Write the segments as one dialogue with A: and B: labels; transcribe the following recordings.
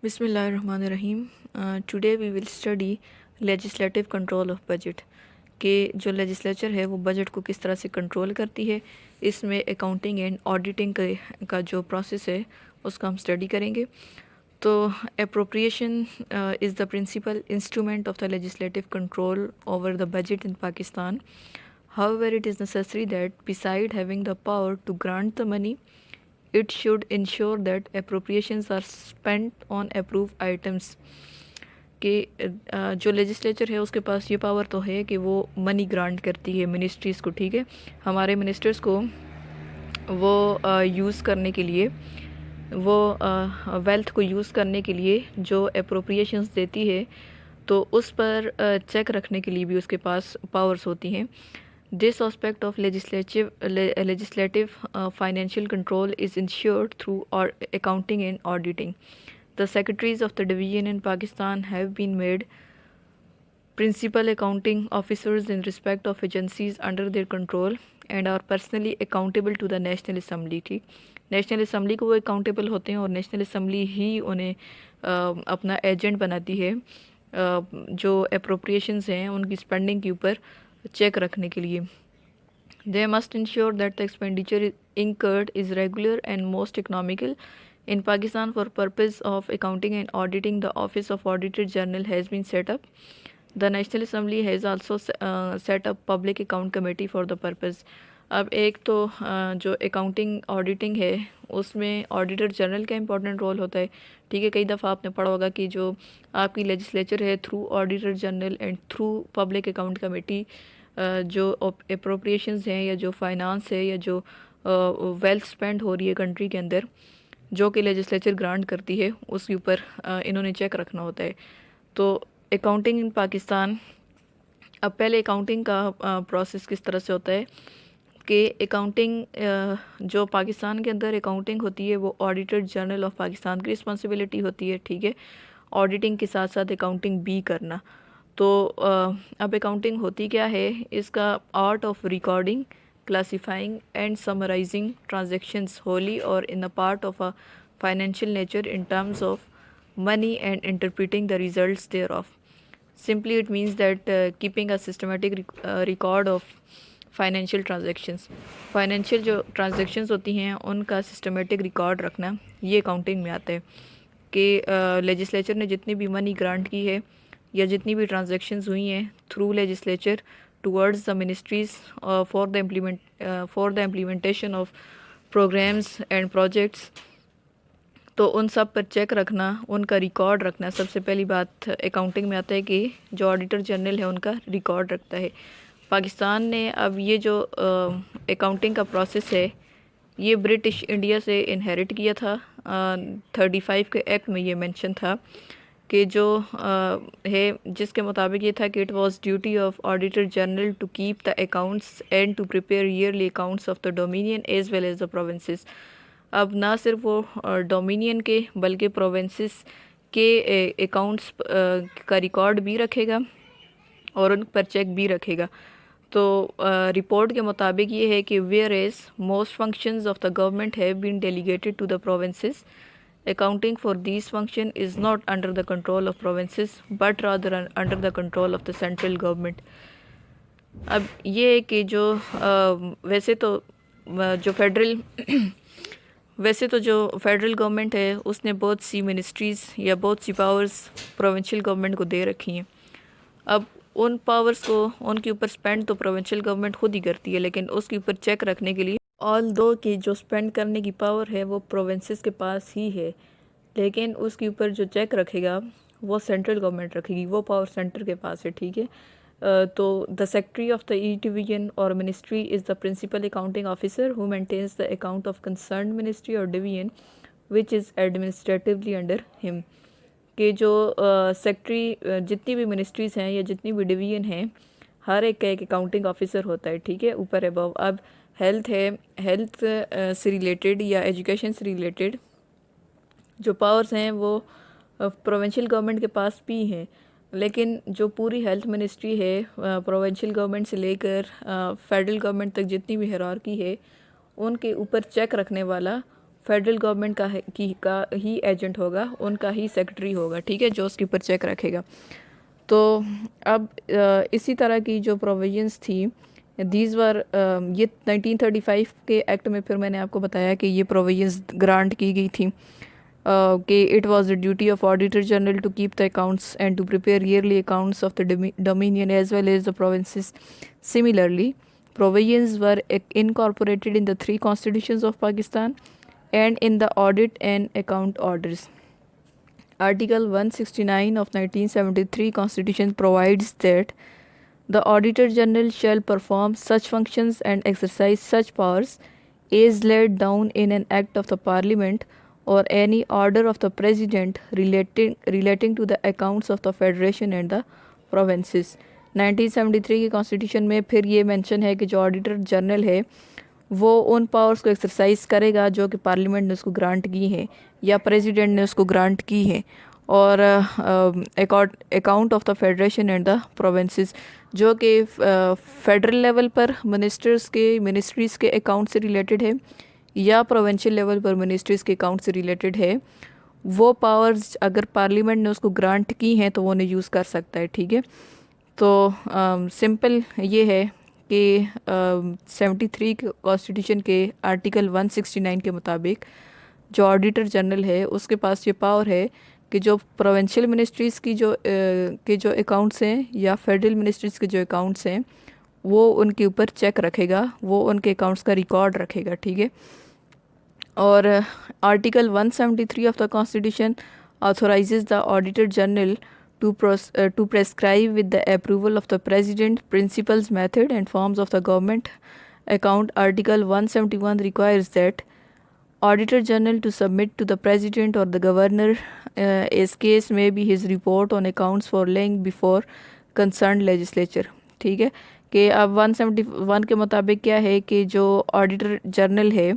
A: बिस्मिल्लाहिर्रहमानिर्रहीम। Today we will study legislative control of budget कि जो लेजिस्लेचर है वो बजट को किस तरह से कंट्रोल करती है। इसमें अकाउंटिंग एंड ऑडिटिंग का जो प्रोसेस है उसका हम स्टडी करेंगे। तो appropriation is the principal instrument of the legislative control over the budget in Pakistan. However, it is necessary that beside having the power to grant the money, it should ensure that appropriations are spent on approved items। कि जो legislature है उसके पास ये power तो है कि वो money grant करती है मिनिस्ट्रीज़ को, ठीक है, हमारे मिनिस्टर्स को वो यूज़ करने के लिए, वो वेल्थ को यूज़ करने के लिए जो अप्रोप्रिएशंस देती है तो उस पर चेक रखने के लिए भी उसके पास पावर्स होती हैं। This aspect of legislative financial control is ensured through accounting and auditing. The secretaries of the division in Pakistan have been made principal accounting officers in respect of agencies under their control and are personally accountable to the National Assembly। ठीक, national assembly को वो accountable होते हैं और national assembly ही उन्हें अपना agent बनाती है जो अप्रोप्रिएशंस हैं उनकी स्पेंडिंग के ऊपर चेक रखने के लिए। They must ensure that the expenditure incurred is regular and most economical। In Pakistan, for purpose of accounting and auditing, the Office of Auditor General has been set up। The National Assembly has also set up Public Account Committee for the purpose। अब एक तो जो accounting auditing है उसमें auditor general का important role होता है, ठीक है। कई दफ़ा आपने पढ़ा होगा कि जो आपकी लेजिस्लेचर है through auditor general and through public account committee जो अप्रोप्रिएशंस हैं या जो फाइनेंस है या जो वेल्थ स्पेंड हो रही है कंट्री के अंदर जो कि लेजिस्लेचर ग्रांट करती है उसके ऊपर इन्होंने चेक रखना होता है। तो अकाउंटिंग इन पाकिस्तान, अब पहले अकाउंटिंग का प्रोसेस किस तरह से होता है कि अकाउंटिंग जो पाकिस्तान के अंदर अकाउंटिंग होती है वो ऑडिटर जनरल ऑफ पाकिस्तान की रिस्पॉन्सिबिलिटी होती है, ठीक है। ऑडिटिंग के साथ साथ अकाउंटिंग भी करना। तो अब अकाउंटिंग होती क्या है, इसका art of recording, classifying and summarising transactions wholly और in the part of a financial nature in terms of money and interpreting the results thereof। Simply it means that keeping a systematic record of financial transactions, financial जो transactions होती हैं उनका systematic record रखना, ये accounting में आता है कि लेजिस्लेचर ने जितनी भी मनी ग्रांट की है या जितनी भी ट्रांजैक्शंस हुई हैं through legislature towards the ministries for the implementation of programmes and projects, तो उन सब पर चेक रखना, उनका रिकॉर्ड रखना। सबसे पहली बात अकाउंटिंग में आता है कि जो ऑडिटर जनरल है उनका रिकॉर्ड रखता है। पाकिस्तान ने अब ये जो अकाउंटिंग का प्रोसेस है ये ब्रिटिश इंडिया से इनहेरिट किया था। 35 के एक्ट में ये मेंशन था कि जो है जिसके मुताबिक ये था कि it was duty of auditor general to keep the accounts and to prepare yearly accounts of the dominion as well as the provinces. अब ना सिर्फ वो डोमिनियन के बल्कि प्रोविंसेस के अकाउंट्स का रिकॉर्ड भी रखेगा और उन पर चेक भी रखेगा। तो रिपोर्ट के मुताबिक ये है कि whereas most functions of the government have been delegated to the provinces, accounting for these function is not under the control of provinces but rather under the control of the central government। अब ये है कि जो वैसे तो जो federal government है उसने बहुत सी मिनिस्ट्रीज़ या बहुत सी पावर्स प्रोविंशियल गवर्नमेंट को दे रखी हैं। अब उन पावर्स को उनके ऊपर स्पेंड तो प्रोविंशियल गवर्नमेंट खुद ही करती है, लेकिन उसके ऊपर चेक रखने के लिए ऑल दो की जो स्पेंड करने की पावर है वो प्रोविंसेस के पास ही है, लेकिन उसके ऊपर जो चेक रखेगा वो सेंट्रल गवर्नमेंट रखेगी, वो पावर सेंटर के पास है, ठीक है। तो the secretary of the each division और ministry is the principal accounting officer who maintains the account of concern ministry और division which is administratively under him. कि जो सेक्रेटरी जितनी भी मिनिस्ट्रीज़ हैं या जितनी भी डिवीजन हैं हर एक का एक अकाउंटिंग ऑफिसर होता है, ठीक है, ऊपर अबव। अब हेल्थ है, हेल्थ से रिलेटेड या एजुकेशन से रिलेटेड जो पावर्स हैं वो प्रोविंशियल गवर्नमेंट के पास भी हैं, लेकिन जो पूरी हेल्थ मिनिस्ट्री है प्रोविंशियल गवर्नमेंट से लेकर फेडरल गवर्नमेंट तक जितनी भी हायरार्की है उनके ऊपर चेक रखने वाला फेडरल गवर्नमेंट का ही एजेंट होगा, उनका ही सेक्रेटरी होगा, ठीक है, जो उसके ऊपर चेक रखेगा। तो अब इसी तरह की जो प्रोविजंस थी दीज वर ये 1935 के एक्ट में फिर मैंने आपको बताया कि ये प्रोविजंस ग्रांट की गई थी कि it was the duty of auditor general to keep the accounts and to prepare yearly accounts of the dominion as well as the provinces. Similarly provisions were incorporated in the three constitutions of Pakistan and in the audit and account orders. Article 169 of 1973 Constitution provides that the Auditor General shall perform such functions and exercise such powers as laid down in an act of the Parliament or any order of the President relating to the accounts of the Federation and the provinces. 1973 के constitution में फिर ये mention है कि जो auditor general है वो उन पावर्स को एक्सरसाइज करेगा जो कि पार्लियामेंट ने उसको ग्रांट की है या प्रेसिडेंट ने उसको ग्रांट की है, और account of the federation and the provinces जो कि फेडरल लेवल पर मिनिस्ट्रीज़ के अकाउंट से रिलेटेड है या प्रोविंशियल लेवल पर मिनिस्ट्रीज़ के अकाउंट से रिलेटेड है, वो पावर्स अगर पार्लियामेंट ने उसको ग्रांट की हैं तो वो उन्हें यूज़ कर सकता है, ठीक है। तो सिंपल ये है कि 73 के कॉन्स्टिट्यूशन के आर्टिकल 169 के मुताबिक जो ऑडिटर जनरल है उसके पास ये पावर है कि जो प्रोविंशियल मिनिस्ट्रीज़ की जो अकाउंट्स हैं या फेडरल मिनिस्ट्रीज़ के जो अकाउंट्स हैं वो उनके ऊपर चेक रखेगा, वो उनके अकाउंट्स का रिकॉर्ड रखेगा, ठीक है। और article 173 of the constitution authorises the auditor general to prescribe with the approval of the President principles, method and forms of the government account. Article 171 requires that Auditor General to submit to the President or the Governor as case may be his report on accounts for laying before concerned legislature, ठीक है। कि अब 171 के मुताबिक क्या है कि जो ऑडिटर जनरल है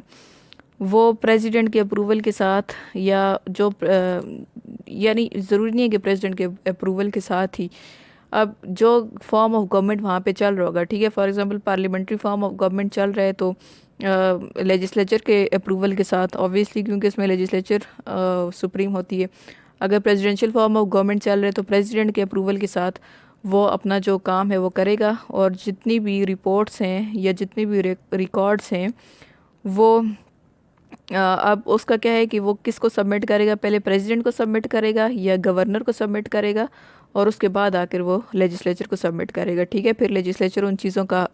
A: वो प्रेसिडेंट के अप्रूवल के साथ या जो यानी ज़रूरी नहीं है कि प्रेसिडेंट के अप्रूवल के साथ ही, अब जो फॉर्म ऑफ गवर्नमेंट वहाँ पे चल रहा होगा, ठीक है, for example parliamentary form of government चल रहा है तो लेजिस्लेचर के अप्रूवल के साथ ऑब्वियसली, क्योंकि इसमें लेजिस्लेचर सुप्रीम होती है। अगर प्रेसिडेंशियल फॉर्म ऑफ गवर्नमेंट चल रहा है तो प्रेसिडेंट के अप्रूवल के साथ वो अपना जो काम है वो करेगा, और जितनी भी रिपोर्ट्स हैं या जितनी भी रिकॉर्ड्स हैं वो अब उसका क्या है कि वो किसको सबमिट करेगा, पहले प्रेसिडेंट को सबमिट करेगा या गवर्नर को सबमिट करेगा और उसके बाद आकर वो लेजिस्लेचर को सबमिट करेगा, ठीक है। फिर लेजिस्लेचर उन चीज़ों का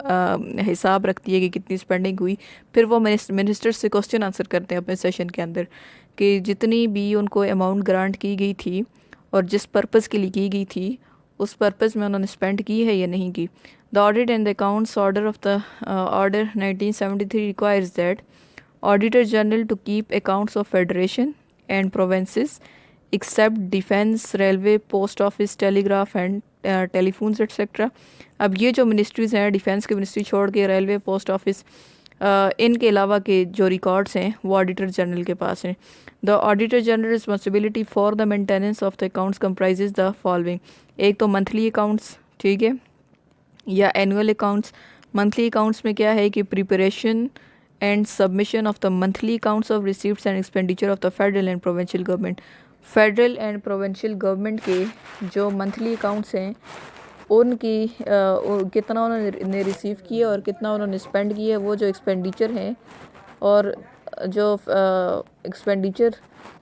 A: हिसाब रखती है कि कितनी स्पेंडिंग हुई, फिर वो मिनिस्टर से क्वेश्चन आंसर करते हैं अपने सेशन के अंदर कि जितनी भी उनको अमाउंट ग्रांट की गई थी और जिस पर्पज़ के लिए की गई थी उस पर्पज़ में उन्होंने स्पेंड की है या नहीं की। The audit and the accounts order of the order 1973 requires that Auditor General to keep accounts of Federation and provinces except defense, railway, post office, telegraph and telephones etc. अब ये जो मिनिस्ट्रीज़ हैं, defence की ministry छोड़ के railway, post office, इनके अलावा के जो रिकॉर्ड्स हैं वो ऑडिटर जनरल के पास हैं। The auditor general responsibility for the maintenance of the accounts comprises the following. एक तो मंथली अकाउंट्स, ठीक है, या एनुअल अकाउंट्स। मंथली अकाउंट्स में क्या है कि preparation and submission of the monthly accounts of receipts and expenditure of the federal and provincial government. Federal and provincial government के जो मंथली अकाउंट्स हैं उनकी कितना उन्होंने रिसीव किया और कितना उन्होंने स्पेंड किया, वो जो एक्सपेंडिचर हैं और जो एक्सपेंडिचर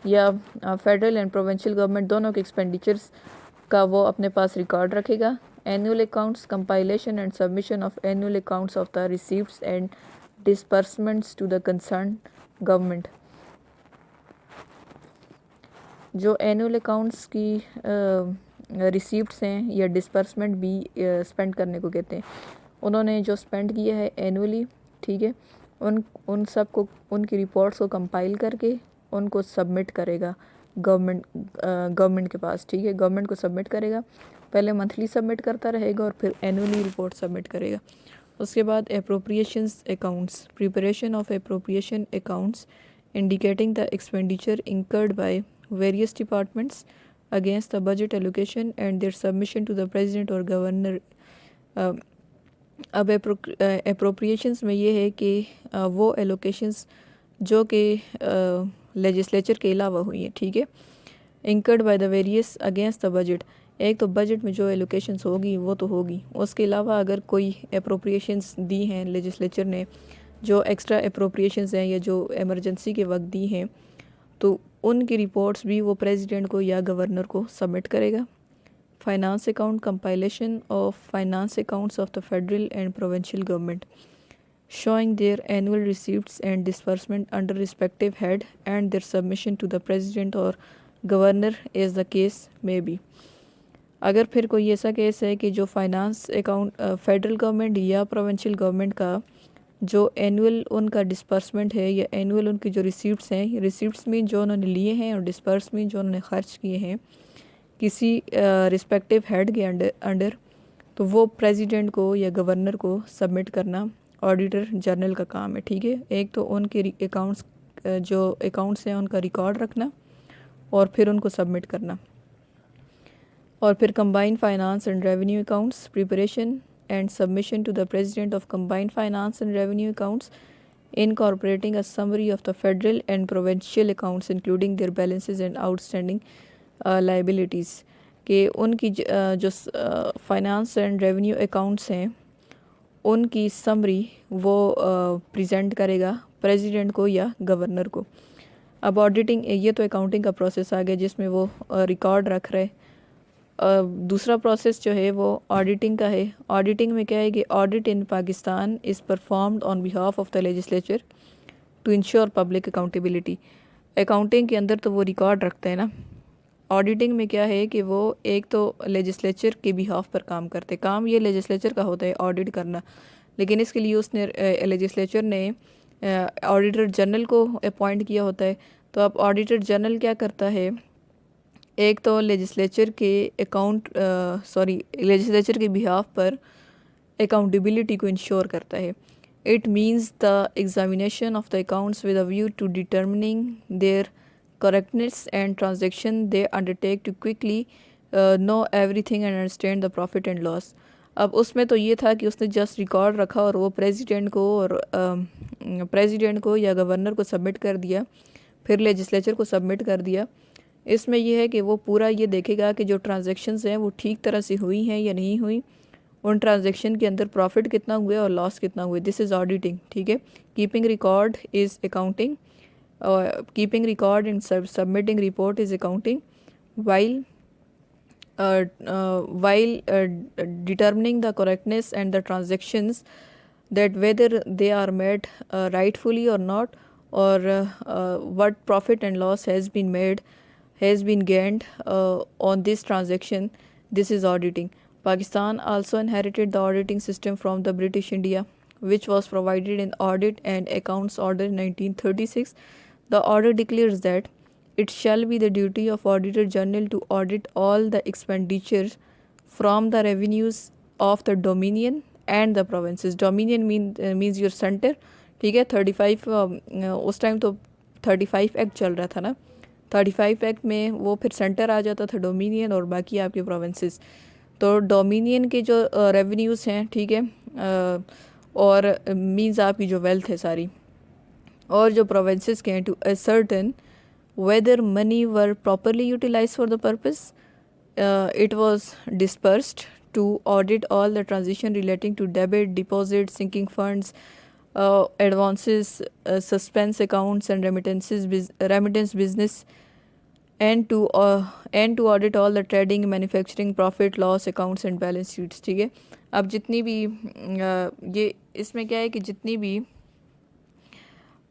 A: या फेडरल एंड प्रोविंशियल गवर्नमेंट दोनों के एक्सपेंडिचर्स का वो अपने पास रिकॉर्ड रखेगा। Annual accounts, compilation and submission of annual accounts of the receipts and disbursements to the concerned government. जो एनुअल अकाउंट्स की रिसीप्ट्स हैं या डिस्पर्समेंट भी स्पेंड करने को कहते हैं, उन्होंने जो स्पेंड किया है एनुअली, ठीक है, उन सब को उनकी रिपोर्ट्स को कंपाइल करके उनको सबमिट करेगा गवर्नमेंट के पास, ठीक है। गवर्नमेंट को सबमिट करेगा, पहले मंथली सबमिट करता रहेगा और फिर एनुअली रिपोर्ट सबमिट करेगा। उसके बाद appropriations accounts, preparation of appropriation accounts indicating the expenditure incurred by various departments against the budget allocation and their submission to the president और गवर्नर। अब अप्रोप्रिएशंस में ये है कि वो एलोकेशंस जो कि लेजिस्लेचर के अलावा हुई हैं, ठीक है, incurred by the various against the budget. एक तो बजट में जो एलोकेशंस होगी वो तो होगी, उसके अलावा अगर कोई अप्रोप्रिएशंस दी हैं लेजिस्लेचर ने, जो एक्स्ट्रा अप्रोप्रिएशंस हैं या जो इमरजेंसी के वक्त दी हैं, तो उनकी रिपोर्ट्स भी वो प्रेसिडेंट को या गवर्नर को सबमिट करेगा। Finance account compilation of finance accounts of the federal and provincial government showing their annual receipts and disbursement under respective head and their submission to the president or governor as the case may be। अगर फिर कोई ऐसा case है कि जो finance account federal government या provincial government का जो एनुअल उनका डिस्पर्समेंट है या एनुअल उनकी जो रिसीप्ट्स हैं, रिसीप्ट्स में जो उन्होंने लिए हैं और डिस्पर्स में जो उन्होंने खर्च किए हैं किसी रिस्पेक्टिव हेड के अंडर, तो वो प्रेसिडेंट को या गवर्नर को सबमिट करना ऑडिटर जनरल का काम है, ठीक है। एक तो उनके अकाउंट्स जो अकाउंट्स हैं उनका रिकॉर्ड रखना और फिर उनको सबमिट करना। और फिर combined finance and revenue accounts preparation and submission to the president of combined finance and revenue accounts incorporating a summary of the federal and provincial accounts including their balances and outstanding liabilities। कि उनकी जो finance and revenue accounts हैं उनकी summary वो present करेगा president को या governor को। अब ऑडिटिंग, ये तो अकाउंटिंग का प्रोसेस आ गया जिसमें वो रिकॉर्ड रख रहे। दूसरा प्रोसेस जो है वो ऑडिटिंग का है। ऑडिटिंग में क्या है कि audit in Pakistan is performed on behalf of the legislature to ensure public accountability. Accounting के अंदर तो वो रिकॉर्ड रखते हैं ना, ऑडिटिंग में क्या है कि वो एक तो लेजिस्लेचर के बिहाफ पर काम करते। काम ये लेजिस्लेचर का होता है ऑडिट करना, लेकिन इसके लिए उसने लेजिस्लेचर ने ऑडिटर जनरल को अपॉइंट किया होता है। तो अब ऑडिटर जनरल क्या करता है, एक तो लेजिस्लेचर के लेजिस्लेचर के बिहाफ पर अकाउंटेबिलिटी को इंश्योर करता है। It means the examination of the accounts with a view to determining their correctness and transaction they undertake to quickly know everything and understand the profit and loss। अब उसमें तो ये था कि उसने जस्ट रिकॉर्ड रखा और वो प्रेसिडेंट को या गवर्नर को सबमिट कर दिया, फिर लेजिस्लेचर को सबमिट कर दिया। इसमें यह है कि वो पूरा ये देखेगा कि जो ट्रांजैक्शंस हैं वो ठीक तरह से हुई हैं या नहीं हुई, उन ट्रांजैक्शन के अंदर प्रॉफिट कितना हुआ और लॉस कितना हुआ। दिस इज़ ऑडिटिंग, ठीक है। Keeping record is accounting, keeping record and submitting report is accounting, while determining the correctness and the transactions, that whether they are made rightfully or not, or what profit and loss has been gained on this transaction, this is auditing। Pakistan also inherited the auditing system from the British India, which was provided in Audit and Accounts Order 1936। The order declares that it shall be the duty of Auditor General to audit all the expenditures from the revenues of the Dominion and the provinces। Dominion means your center, ठीक है। 35 उस time तो 35 act चल रहा था ना, 35 act में वो फिर सेंटर आ जाता था डोमिनियन और बाकी आपके प्रोविंसेस। तो डोमिनियन के जो रेवेन्यूज़ हैं, ठीक है, और मीन्स आपकी जो वेल्थ है सारी, और जो प्रोविंसेस के हैं to ascertain whether money were properly utilized for the purpose it was dispersed, to audit all the transaction relating to debit, deposit, sinking funds, advances, suspense accounts and remittance business, and to audit all the trading, manufacturing, profit loss accounts and balance sheets, ठीक है। अब जितनी भी ये इसमें क्या है कि जितनी भी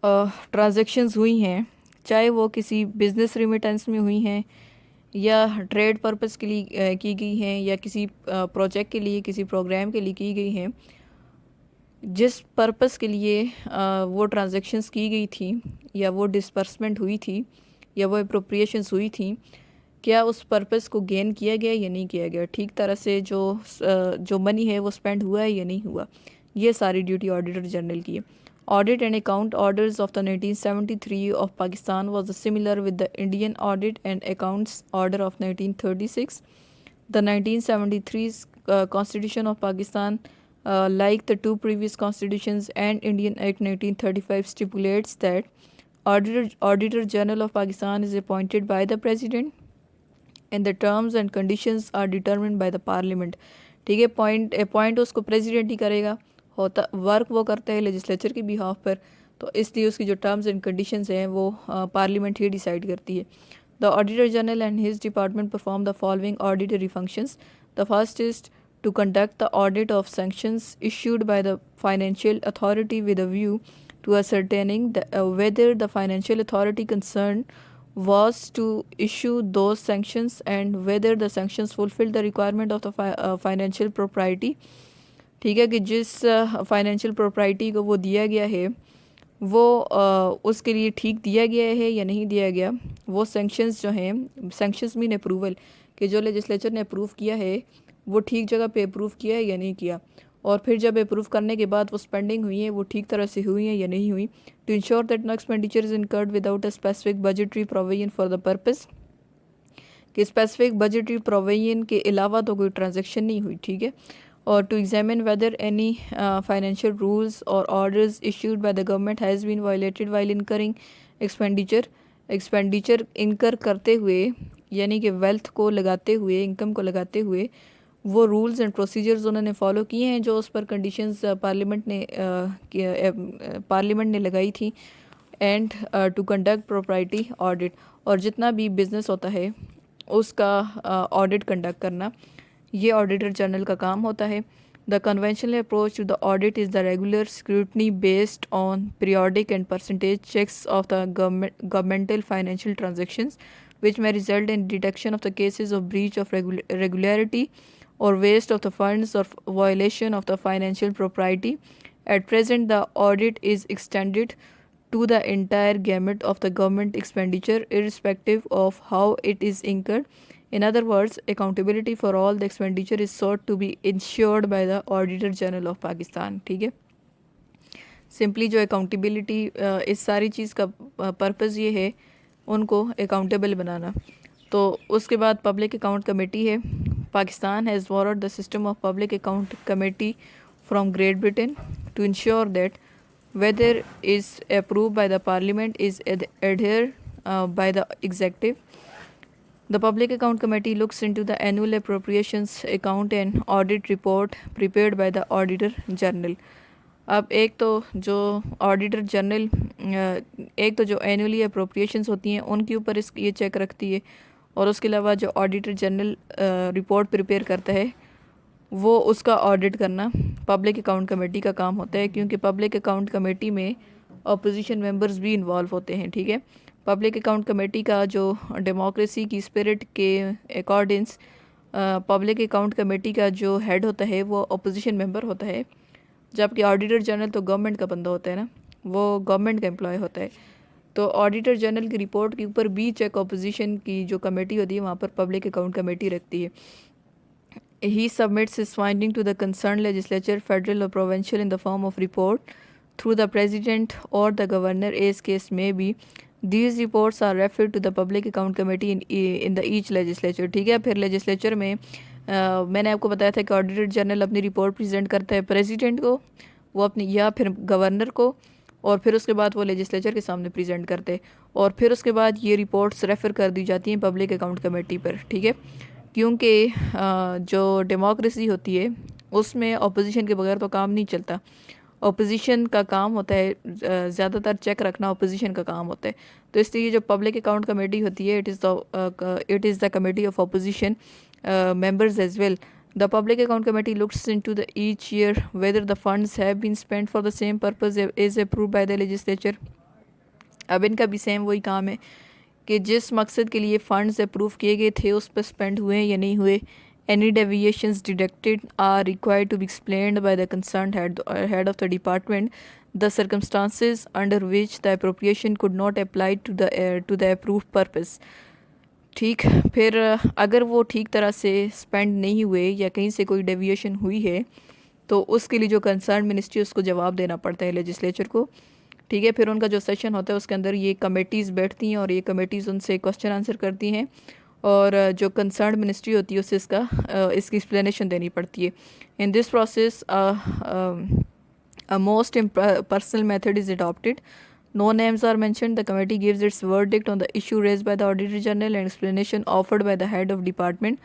A: ट्रांजैक्शंस हुई हैं, चाहे वो किसी बिज़नेस रिमिटेंस में हुई हैं या ट्रेड पर्पस के लिए की गई हैं या किसी प्रोजेक्ट के लिए, किसी प्रोग्राम के लिए की गई हैं, जिस पर्पस के लिए वो ट्रांजैक्शंस की गई थी या वो डिस्पर्समेंट हुई थी या वो अप्रोप्रिएशंस हुई थी, क्या उस पर्पस को गेन किया गया या नहीं किया गया, ठीक तरह से जो मनी है वो स्पेंड हुआ है या नहीं हुआ। ये सारी ड्यूटी ऑडिटर जनरल की है। Audit and account orders of the 1973 of Pakistan was similar with the Indian Audit and Accounts Order of 1936। The 1973 Constitution of Pakistan, like the two previous constitutions and Indian Act 1935, stipulates that Auditor General of Pakistan is appointed by the President and the terms and conditions are determined by the Parliament. ठीक है, appoint उसको president ही करेगा, होता work वो करता है legislature की behalf पर, तो इसलिए उसकी जो टर्म्स एंड कंडीशंस हैं वो पार्लियामेंट ही डिसाइड करती है. The auditor general and his department perform the following auditory functions. The first is to conduct the audit of sanctions issued by the financial authority with a view to ascertaining whether the financial authority concerned was to issue those sanctions and whether the sanctions fulfill the requirement of the financial propriety. ठीक है, कि जिस financial property को वो दिया गया है वो उसके लिए ठीक दिया गया है या नहीं दिया गया. वो सेंक्शंस जो हैं, सेंक्शंस मीन अप्रूवल, कि जो लेजिस्लेचर ने अप्रूव किया है वो ठीक जगह पे अप्रूव किया है या नहीं किया, और फिर जब अप्रूव करने के बाद वो स्पेंडिंग हुई है वो ठीक तरह से हुई है या नहीं हुई. To ensure that no expenditure is incurred without a specific budgetary provision for the purpose, कि स्पेसिफिक बजटरी प्रोविजन के अलावा तो कोई ट्रांजेक्शन नहीं हुई. ठीक है, और to examine whether any financial rules और orders issued by the government has been violated while incurring expenditure incur करते हुए, यानी कि वेल्थ को लगाते हुए, इनकम को लगाते हुए वो रूल्स एंड प्रोसीजर्स उन्होंने फॉलो किए हैं जो उस पर कंडीशंस पार्लियामेंट ने लगाई थी. And to conduct propriety audit, और जितना भी बिज़नेस होता है उसका ऑडिट कंडक्ट करना ये ऑडिटर जनरल का काम होता है. The conventional approach to the audit is the regular scrutiny based on periodic and percentage checks of the governmental financial transactions which may result in detection of the cases of breach of regularity or waste of the funds or violation of the financial propriety. At present, the audit is extended to the entire gamut of the government expenditure, irrespective of how it is incurred. In other words, accountability for all the expenditure is sought to be ensured by the Auditor General of Pakistan. ठीक है, simply जो accountability इस सारी चीज़ का purpose ये है उनको accountable बनाना. तो उसके बाद पब्लिक अकाउंट कमेटी है. Pakistan has borrowed the system of public account committee from Great Britain to ensure that whether is approve by the parliament is adhere by the executive. The Public Account Committee looks into the annual appropriations account and audit report prepared by the Auditor General. अब एक तो जो auditor general एक तो जो annually appropriations होती हैं उनके ऊपर ये चेक रखती है, और उसके अलावा जो ऑडिटर जनरल रिपोर्ट प्रिपेयर करता है वो उसका ऑडिट करना पब्लिक अकाउंट कमेटी का काम होता है, क्योंकि पब्लिक अकाउंट कमेटी में अपोजिशन मेंबर्स भी इन्वॉल्व होते हैं. ठीक है, पब्लिक अकाउंट कमेटी का जो डेमोक्रेसी की स्पिरिट के अकॉर्डिंग्स पब्लिक अकाउंट कमेटी का जो हेड होता है वो अपोजिशन मेंबर होता है, जबकि ऑडिटर जनरल तो गवर्नमेंट का बंदा होता है ना, वो गवर्नमेंट का एम्प्लॉय होता है. तो ऑडिटर जनरल की रिपोर्ट के ऊपर भी चेक अपोजिशन की जो कमेटी होती है वहाँ पर पब्लिक अकाउंट कमेटी रखती है. He submits his finding to the concern legislature federal और provincial in the form of report through the president और the governor as case may be. These reports are referred to the Public Account Committee in the each legislature. ठीक है, फिर legislature में मैंने आपको बताया था कि ऑडिटर जनरल अपनी रिपोर्ट प्रेजेंट करता है प्रेसिडेंट को, वो अपनी या फिर गवर्नर को, और फिर उसके बाद वो लेजिस्लेचर के सामने प्रेजेंट करते हैं, और फिर उसके बाद ये रिपोर्ट्स रेफ़र कर दी जाती हैं पब्लिक अकाउंट कमेटी पर. ठीक है, क्योंकि जो डेमोक्रेसी होती है उसमें अपोजिशन के बगैर तो काम नहीं चलता. अपोजिशन का काम होता है ज़्यादातर चेक रखना, अपोजिशन का काम होता है. तो इसलिए जो पब्लिक अकाउंट कमेटी होती है it is the committee of opposition members as well. The Public Account Committee looks into the each year whether the funds have been spent for the same purpose as approved by the legislature. अब इनका भी same वही काम है कि जिस मकसद के लिए फ़ंड्स अप्रूव किए गए थे उस पर स्पेंड हुए या नहीं हुए. Any deviations deducted are required to be explained by the concerned head of the department. The circumstances under which the appropriation could not apply to the approved purpose. ठीक, फिर अगर वो ठीक तरह से स्पेंड नहीं हुए या कहीं से कोई डेविएशन हुई है तो उसके लिए जो कंसर्न मिनिस्ट्री उसको जवाब देना पड़ता है लेजिस्लेचर को. ठीक है, फिर उनका जो सेशन होता है उसके अंदर ये कमेटीज़ बैठती हैं और ये कमेटीज़ उनसे क्वेश्चन आंसर करती हैं, और जो कंसर्न मिनिस्ट्री होती है उससे इसकी एक्सप्लेनेशन देनी पड़ती है. In this process a most personal method is adopted. No names are mentioned. The committee gives its verdict on the issue raised by the Auditor General and explanation offered by the head of department.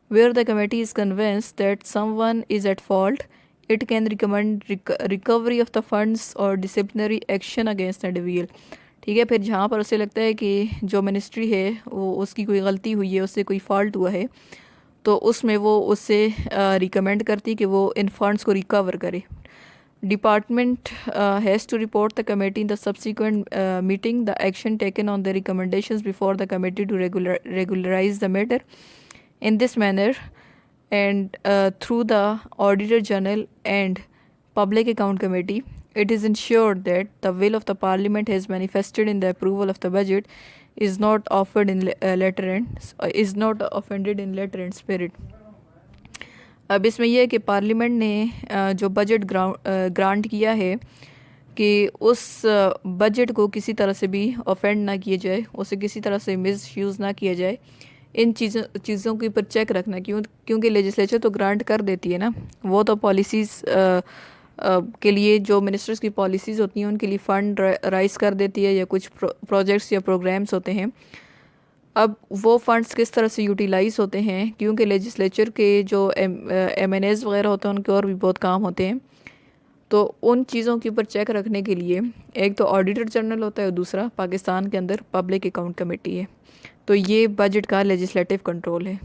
A: Where the committee is convinced that someone is at fault, it can recommend recovery of the funds or disciplinary action against the individual. ठीक है, फिर जहाँ पर उसे लगता है कि जो मिनिस्ट्री है वो उसकी कोई गलती हुई है, उससे कोई फॉल्ट हुआ है, तो उसमें वो उससे रिकमेंड करती है कि वो इन फंड्स को रिकवर करे. Department has to report the committee in the subsequent meeting the action taken on the recommendations before the committee to regularize the matter. In this manner, and through the Auditor General and Public Account Committee, it is ensured that the will of the Parliament has manifested in the approval of the budget is not offered in letter and is not offended in letter and spirit. अब इसमें यह है कि parliament ने जो budget grant किया है कि उस बजट को किसी तरह से भी ऑफेंड ना किया जाए, उसे किसी तरह से मिसयूज़ ना किया जाए, इन चीज़ों के ऊपर चेक रखना. क्योंकि लेजिस्लेचर तो ग्रांट कर देती है ना, वो तो पॉलिसीज़ के लिए जो मिनिस्टर्स की पॉलिसीज़ होती हैं उनके लिए फ़ंड राइज कर देती है, या कुछ प्रोजेक्ट्स या प्रोग्राम्स होते हैं. अब वो फंड्स किस तरह से यूटिलाइज़ होते हैं, क्योंकि लेजिस्लेचर के जो M&As वगैरह होते हैं उनके और भी बहुत काम होते हैं, तो उन चीज़ों के ऊपर चेक रखने के लिए एक तो ऑडिटर जनरल होता है और दूसरा पाकिस्तान के अंदर पब्लिक अकाउंट कमेटी है. तो ये बजट का लेजिस्लेटिव कंट्रोल है.